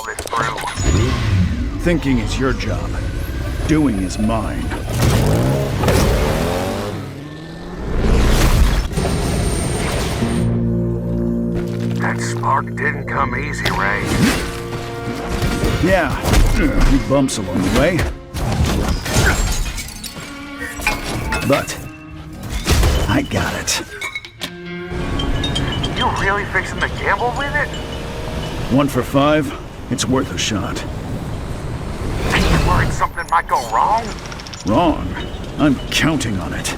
this through. Thinking is your job. Doing is mine. That spark didn't come easy, Ray. Yeah, a few bumps along the way. But I got it. You really fixing to gamble with it? 1 for 5, it's worth a shot. Are you worried something might go wrong? Wrong? I'm counting on it.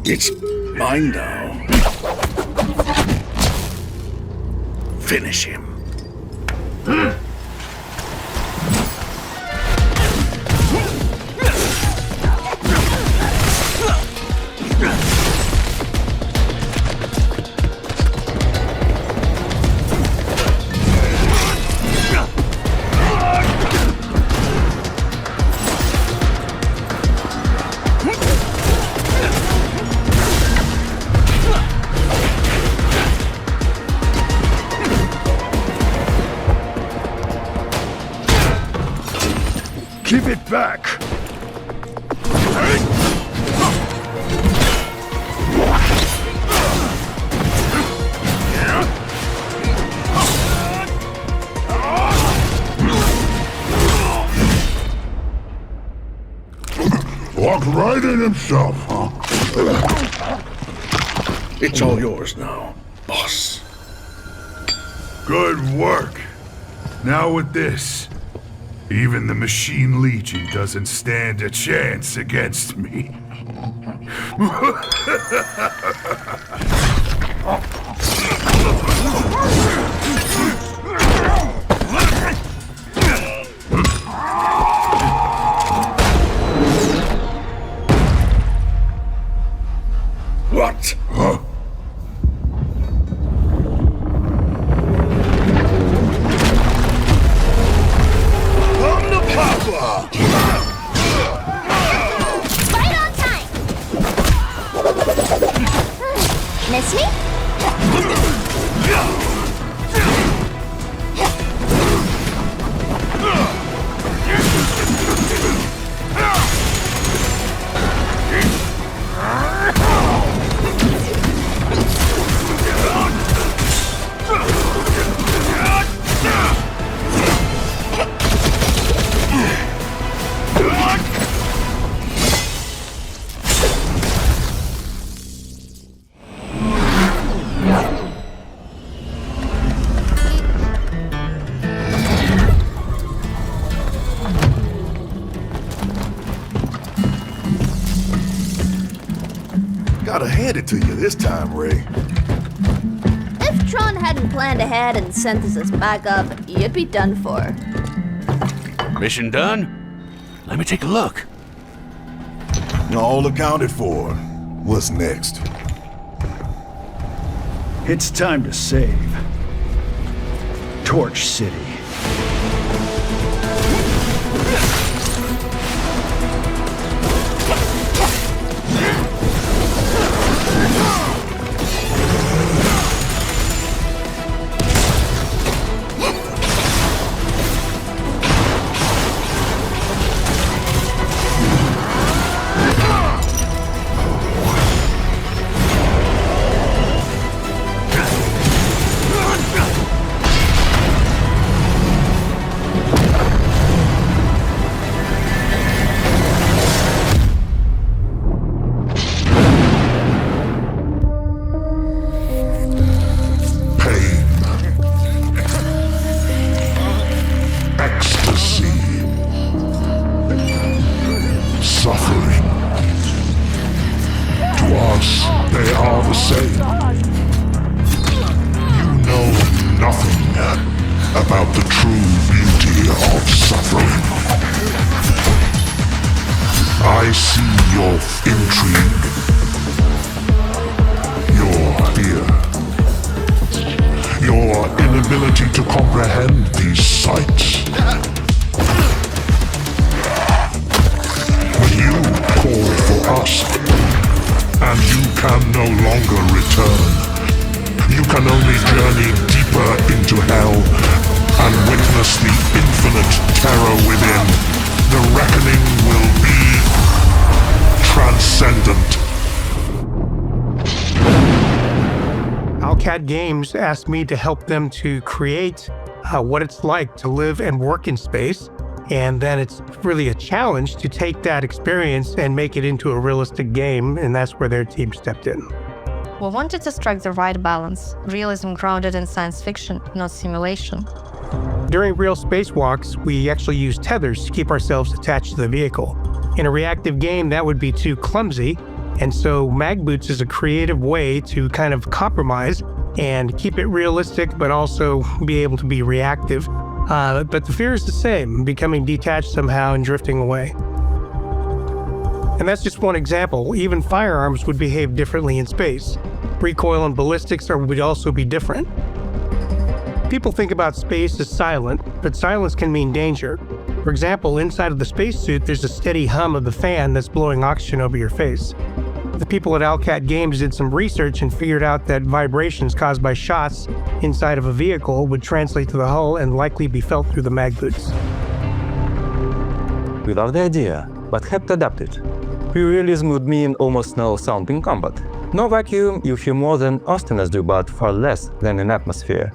It's mine now. Finish him. Give it back! Walked right in himself, huh? It's all yours now, boss. Good work. Now with this, even the Machine Legion doesn't stand a chance against me. What? Huh? Right on time! Miss me? Gotta hand it to you this time, Ray. If Tron hadn't planned ahead and sent us as backup, you'd be done for. Mission done? Let me take a look. All accounted for. What's next? It's time to save Torch City. About the true beauty of suffering. I see your intrigue, your fear, your inability can no longer return. You can only journey deeper into hell and witness the infinite terror within. The reckoning will be transcendent. Cat Games asked me to help them to create what it's like to live and work in space. And then it's really a challenge to take that experience and make it into a realistic game. And that's where their team stepped in. We wanted to strike the right balance, realism grounded in science fiction, not simulation. During real spacewalks, we actually use tethers to keep ourselves attached to the vehicle. In a reactive game, that would be too clumsy. And so mag boots is a creative way to kind of compromise and keep it realistic, but also be able to be reactive. But the fear is the same, becoming detached somehow and drifting away. And that's just one example. Even firearms would behave differently in space. Recoil and ballistics would also be different. People think about space as silent, but silence can mean danger. For example, inside of the spacesuit, there's a steady hum of the fan that's blowing oxygen over your face. The people at Cat Games did some research and figured out that vibrations caused by shots inside of a vehicle would translate to the hull and likely be felt through the mag boots. We love the idea, but had to adapt it. Realism would mean almost no sound in combat. No vacuum, you hear more than astronauts do, but far less than in atmosphere.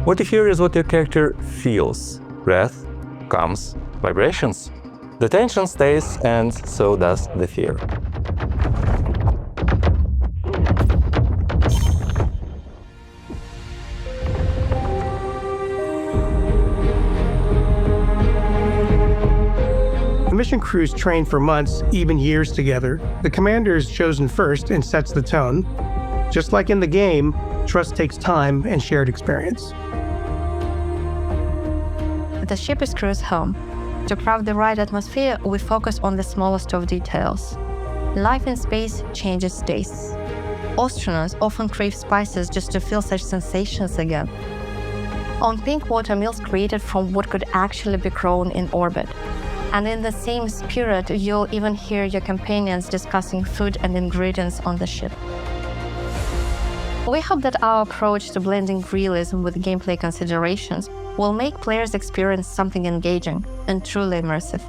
What you hear is what your character feels. Breath, comes, vibrations. The tension stays, and so does the fear. The mission crews train for months, even years together. The commander is chosen first and sets the tone. Just like in the game, trust takes time and shared experience. The ship is crew's home. To craft the right atmosphere, we focus on the smallest of details. Life in space changes tastes. Astronauts often crave spices just to feel such sensations again. On pink water meals created from what could actually be grown in orbit. And in the same spirit, you'll even hear your companions discussing food and ingredients on the ship. We hope that our approach to blending realism with gameplay considerations will make players experience something engaging and truly immersive.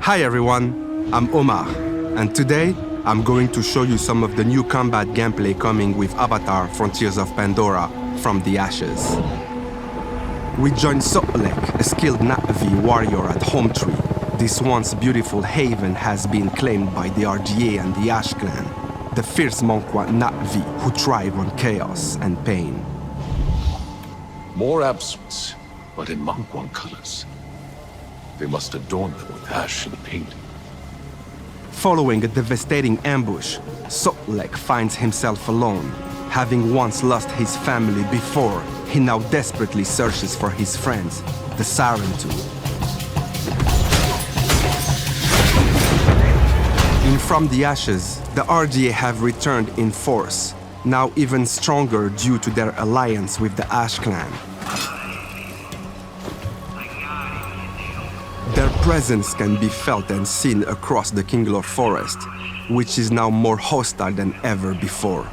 Hi everyone, I'm Omar, and today I'm going to show you some of the new combat gameplay coming with Avatar: Frontiers of Pandora from the Ashes. We join Sotlek, a skilled Na'vi warrior at Home Tree. This once beautiful haven has been claimed by the RGA and the Ash clan, the fierce Monkwa Na'vi who thrive on chaos and pain. More absence, but in Monkwan colors. They must adorn them with ash and paint. Following a devastating ambush, Sotlek finds himself alone. Having once lost his family before, he now desperately searches for his friends, the Sarentu. In From the Ashes, the RGA have returned in force, now even stronger due to their alliance with the Ash clan. Their presence can be felt and seen across the Kinglor forest, which is now more hostile than ever before.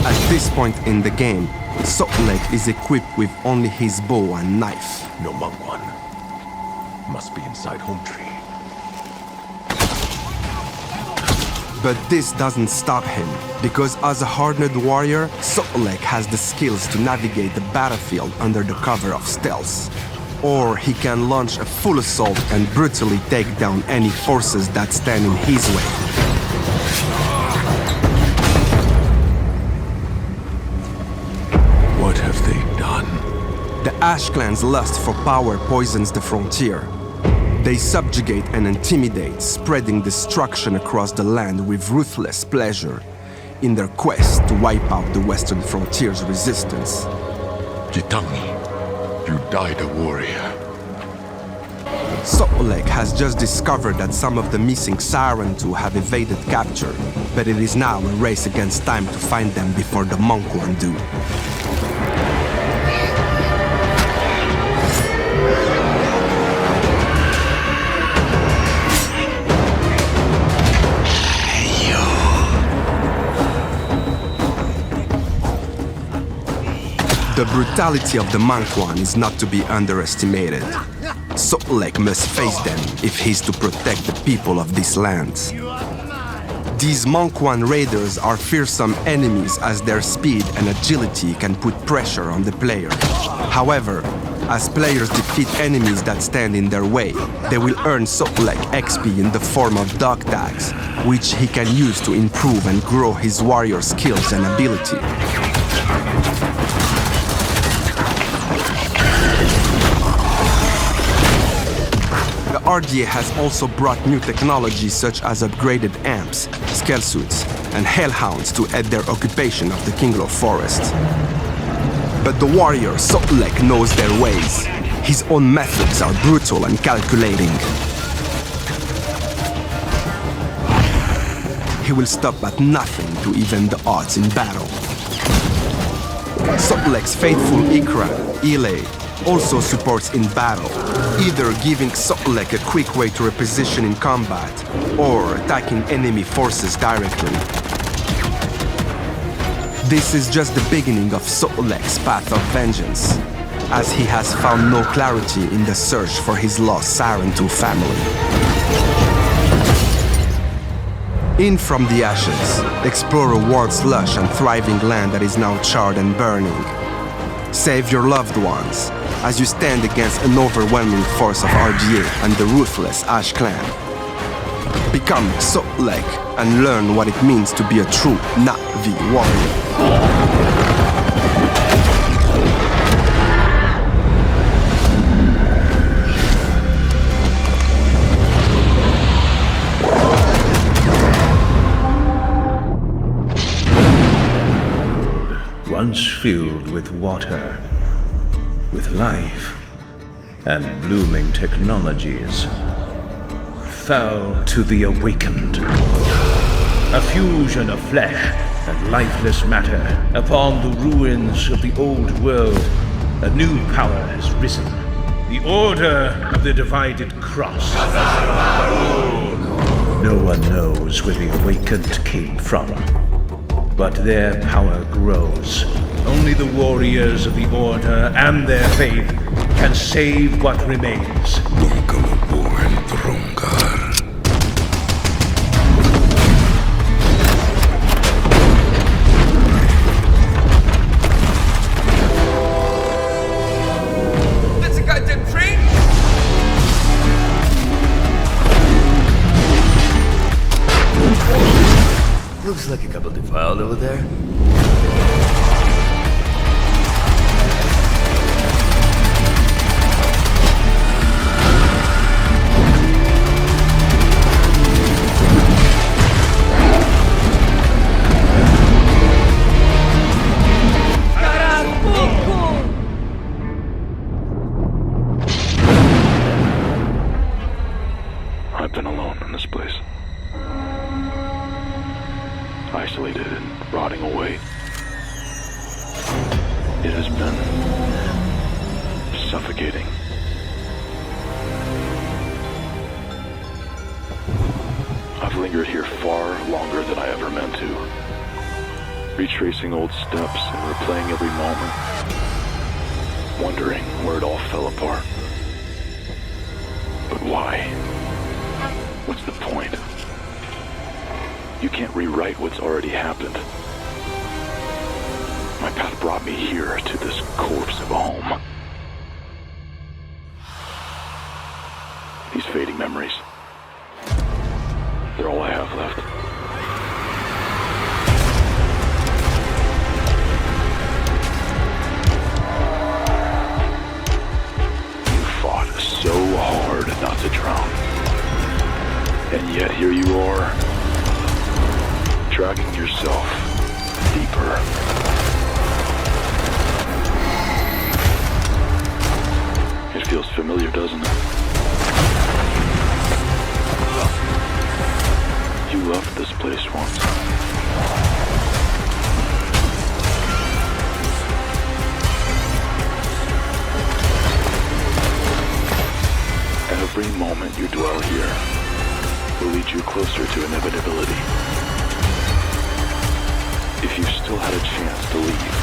At this point in the game, Sotlek is equipped with only his bow and knife. No Monkwan. Must be inside Home Tree. But this doesn't stop him, because as a hardened warrior, Sotlek has the skills to navigate the battlefield under the cover of stealth. Or he can launch a full assault and brutally take down any forces that stand in his way. What have they done? The Ash clan's lust for power poisons the frontier. They subjugate and intimidate, spreading destruction across the land with ruthless pleasure in their quest to wipe out the western frontier's resistance. Jitangi, you died a warrior. So'olek has just discovered that some of the missing Sarentu have evaded capture, but it is now a race against time to find them before the Monkwon do. The brutality of the Monkwon is not to be underestimated. So'olek must face them if he's to protect the people of these lands. These Monkwon raiders are fearsome enemies as their speed and agility can put pressure on the player. However, as players defeat enemies that stand in their way, they will earn So'olek XP in the form of dog tags, which he can use to improve and grow his warrior skills and ability. The RDA has also brought new technology such as upgraded amps, scale suits, and hellhounds to aid their occupation of the Kinglo Forest. But the warrior So'olek knows their ways. His own methods are brutal and calculating. He will stop at nothing to even the odds in battle. So'olek's faithful Ikra, Ile, also supports in battle, either giving So'olek a quick way to reposition in combat, or attacking enemy forces directly. This is just the beginning of So'olek's path of vengeance, as he has found no clarity in the search for his lost Sarentu family. In from the ashes, explore a once lush and thriving land that is now charred and burning. Save your loved ones as you stand against an overwhelming force of RGA and the ruthless Ash clan. Become So'olek and learn what it means to be a true Na'vi warrior. Once filled with water, with life and blooming technologies, fell to the awakened. A fusion of flesh and lifeless matter upon the ruins of the old world. A new power has risen. The Order of the Divided Cross. No one knows where the awakened came from, but their power grows. Only the warriors of the Order and their faith can save what remains. Welcome aboard, Throngar. That's a goddamn train! Looks like a couple defiled over there. I've been alone in this place. Isolated and rotting away. It has been suffocating. I've lingered here far longer than I ever meant to, retracing old steps and replaying every moment, wondering where it all fell apart. But why? What's the point? You can't rewrite what's already happened. My path brought me here to this corpse of a home. These fading memories, they're all I have left. You fought so hard not to drown. tracking yourself deeper. It feels familiar, doesn't it? You loved this place once. Every moment you dwell here will lead you closer to inevitability. If you still had a chance to leave,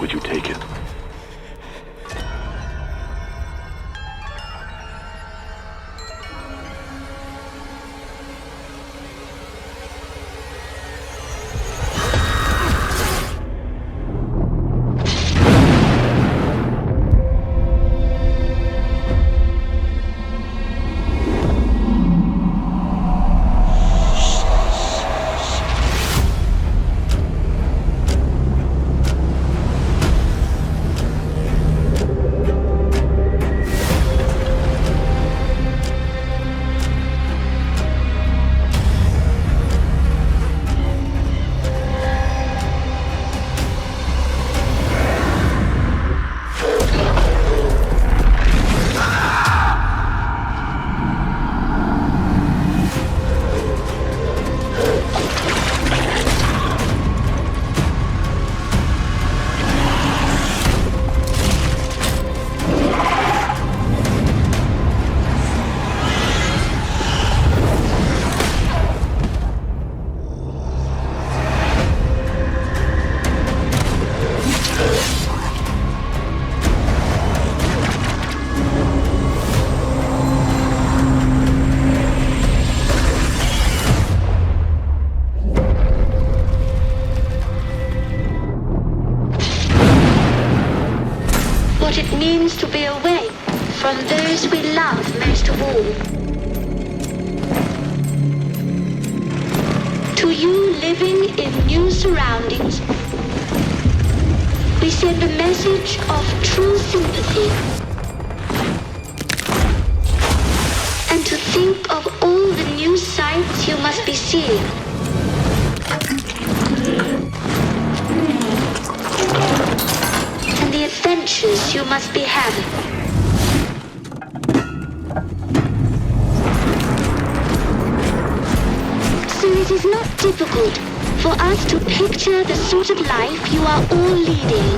would you take it? To be away from those we love most of all. To you living in new surroundings, we send a message of true sympathy. And to think of all the new sights you must be seeing. The adventures you must be having. So it is not difficult for us to picture the sort of life you are all leading.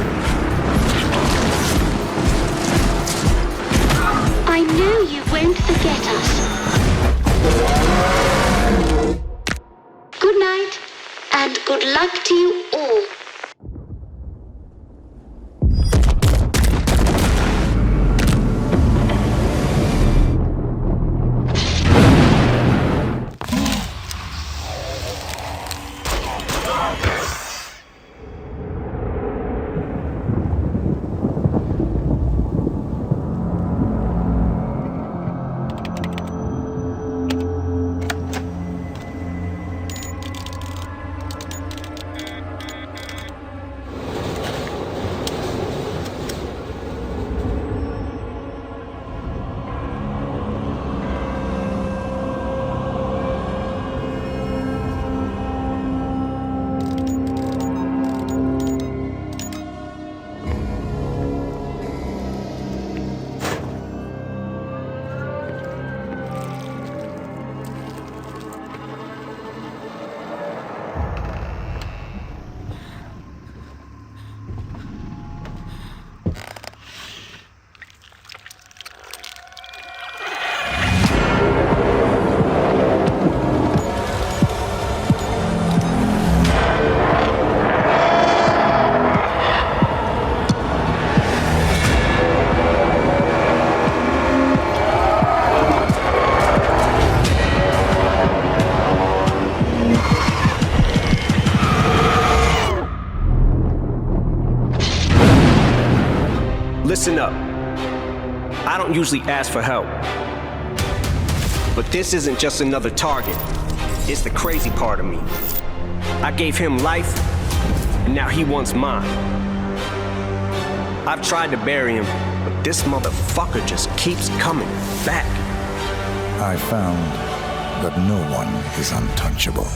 I know you won't forget us. Good night, and good luck to you all. Listen up. I don't usually ask for help. But this isn't just another target. It's the crazy part of me. I gave him life, and now he wants mine. I've tried to bury him, but this motherfucker just keeps coming back. I found but no one is untouchable.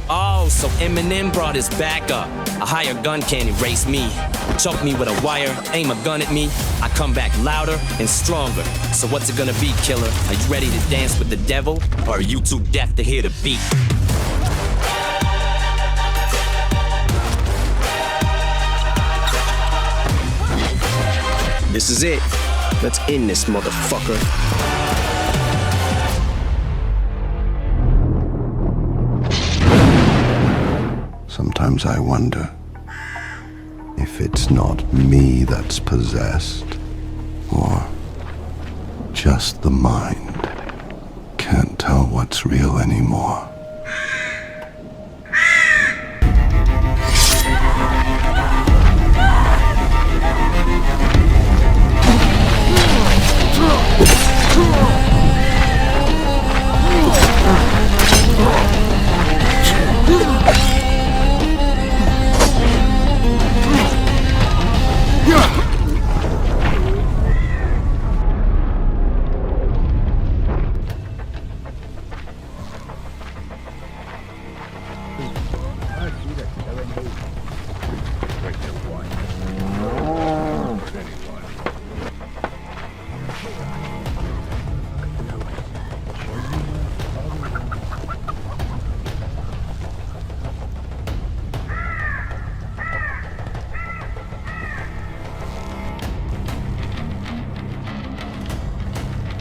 Oh, so Eminem brought his back up. A higher gun can't erase me. Choke me with a wire, aim a gun at me. I come back louder and stronger. So what's it gonna be, killer? Are you ready to dance with the devil? Or are you too deaf to hear the beat? This is it. Let's end this motherfucker. Sometimes I wonder if it's not me that's possessed, or just the mind. Can't tell what's real anymore.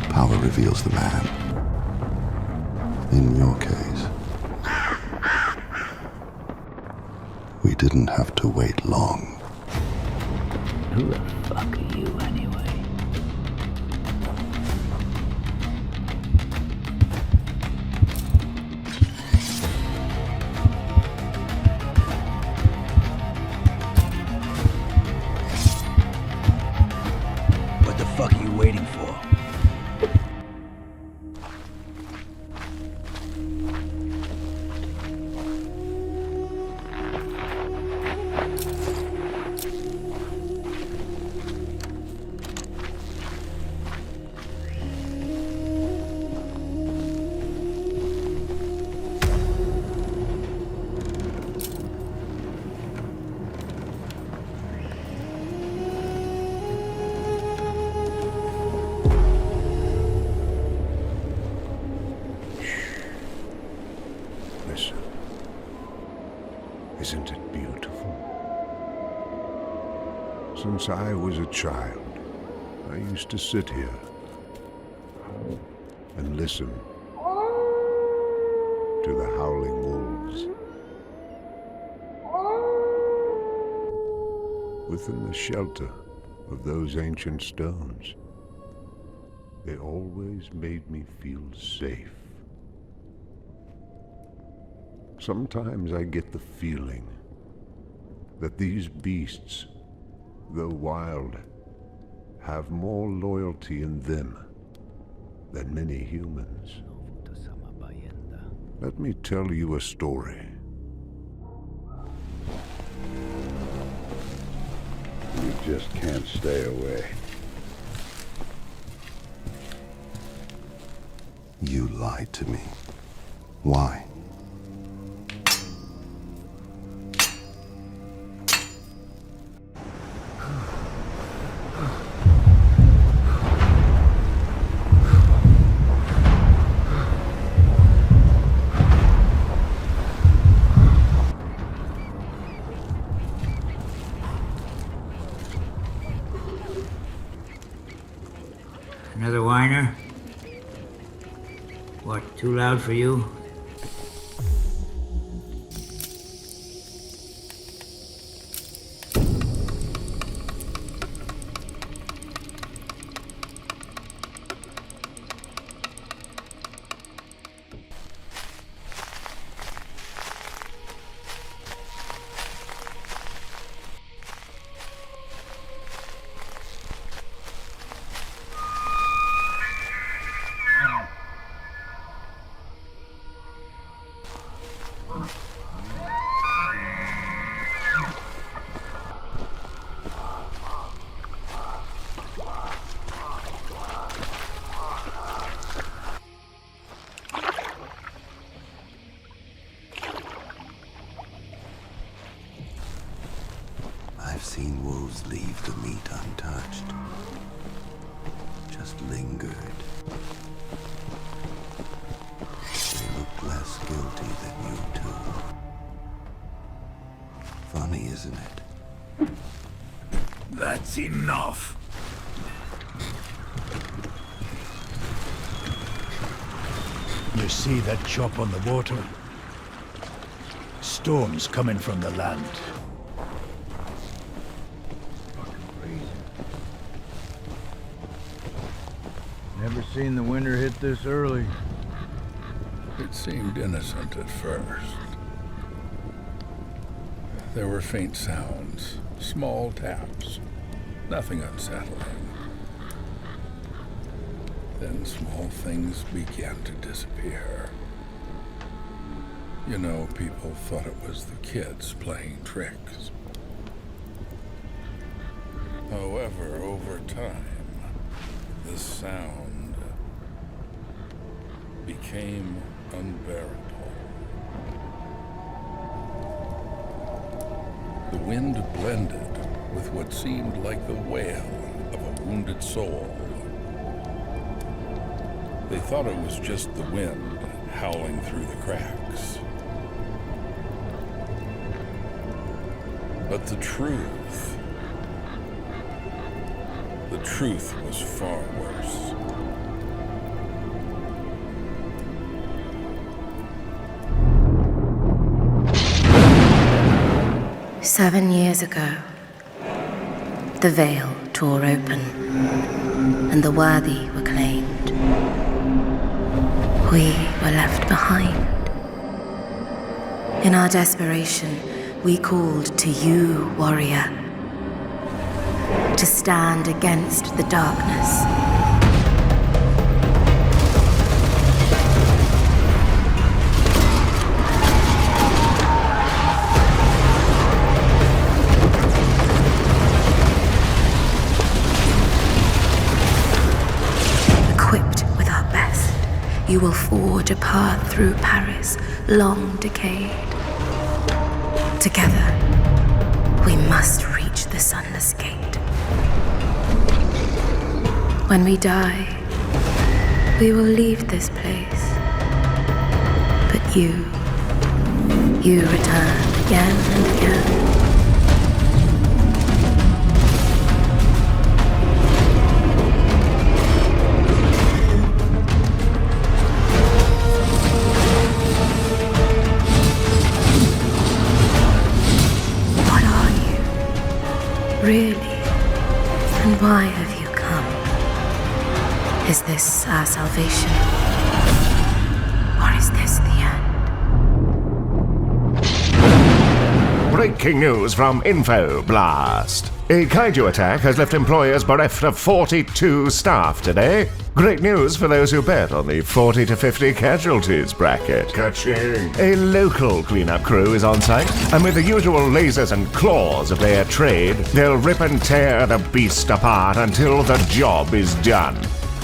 Power reveals the man. In your case, we didn't have to wait long. Who the fuck are you anyway? What the fuck are you waiting for? Listen. Isn't it beautiful? Since I was a child, I used to sit here and listen to the howling wolves. Within the shelter of those ancient stones, they always made me feel safe. Sometimes I get the feeling that these beasts, though wild, have more loyalty in them than many humans. Let me tell you a story. You just can't stay away. You lied to me. Why? Another whiner? What, too loud for you? seen wolves leave the meat untouched. Just lingered. They look less guilty than you two. Funny, isn't it? That's enough. You see that chop on the water? Storms coming from the land. Never seen the winter hit this early. It seemed innocent at first. There were faint sounds, small taps, nothing unsettling. Then small things began to disappear. You know, people thought it was the kids playing tricks. However, over time, the sound became unbearable. The wind blended with what seemed like the wail of a wounded soul. They thought it was just the wind howling through the cracks. But the truth was far worse. "7 years ago, the veil tore open, and the worthy were claimed. We were left behind. In our desperation, we called to you, warrior, to stand against the darkness. Equipped with our best, you will forge a path through Paris, long decayed. Together, we must reach the sunless gate. When we die, we will leave this place. But you return again and again. Really? And why have you come? Is this our salvation? Or is this the end? Breaking news from Info Blast. A kaiju attack has left employers bereft of 42 staff today. Great news for those who bet on the 40 to 50 casualties bracket. Ka-ching. A local cleanup crew is on site, and with the usual lasers and claws of their trade, they'll rip and tear the beast apart until the job is done.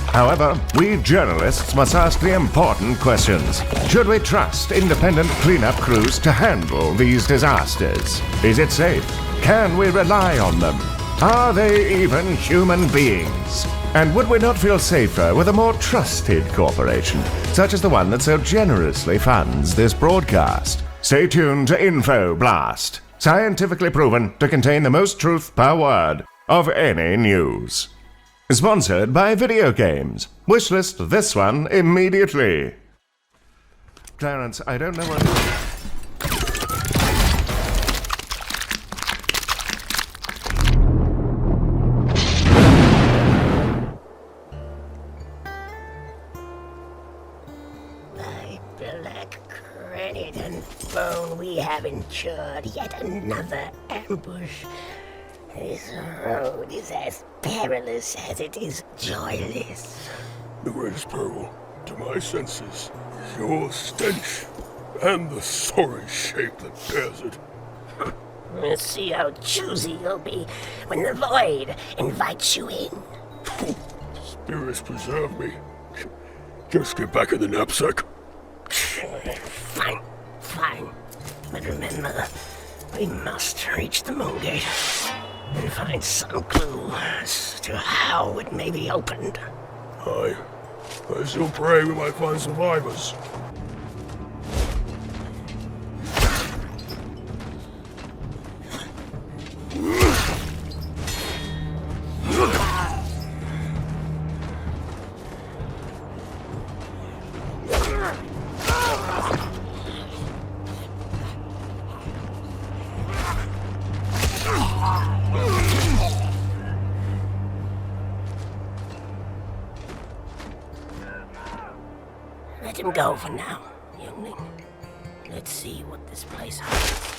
However, we journalists must ask the important questions. Should we trust independent cleanup crews to handle these disasters? Is it safe? Can we rely on them? Are they even human beings? And would we not feel safer with a more trusted corporation, such as the one that so generously funds this broadcast? Stay tuned to Info Blast, scientifically proven to contain the most truth per word of any news. Sponsored by video games. Wishlist this one immediately. Clarence, I don't know what... We have endured yet another ambush. This road is as perilous as it is joyless. The greatest peril, to my senses, is your stench and the sorry shape that bears it. Let's see how choosy you'll be when the void invites you in. Spirits preserve me. Just get back in the knapsack. Fine. But remember, we must reach the moon gate. and find some clue as to how it may be opened. I still pray we might find survivors. Let him go for now, youngling. Let's see what this place holds.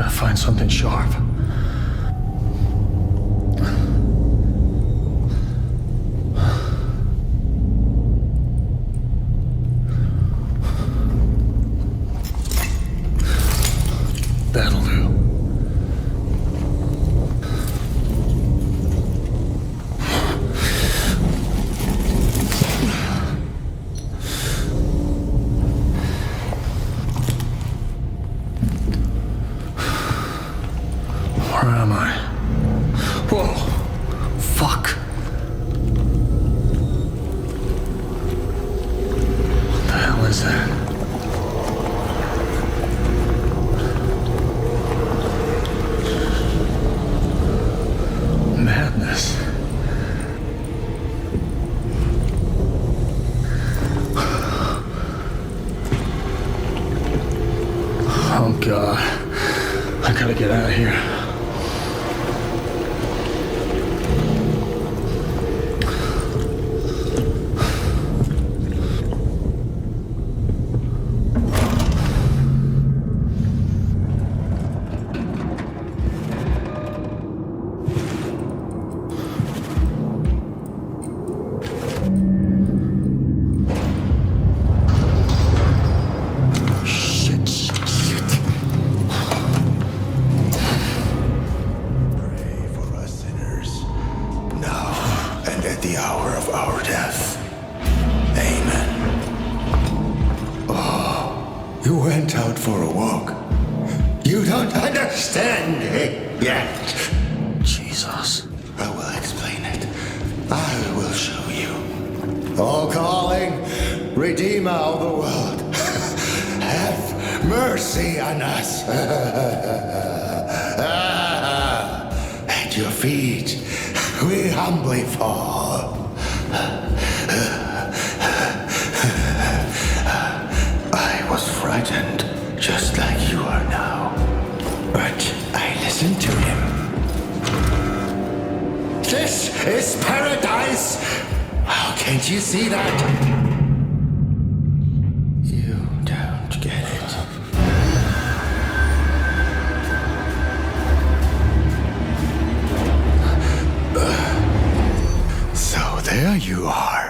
Find something sharp. That'll do. Where am I? Whoa! Fuck! What the hell is that? Madness. and at the hour of our death. Amen. Oh, you went out for a walk. You don't understand it yet. Jesus. I will explain it. I will show you. Oh, calling, Redeemer of the world, have mercy on us. At your feet, we humbly fall. I was frightened, just like you are now. But I listened to him. This is paradise! How can't you see that? You don't get it. So there you are.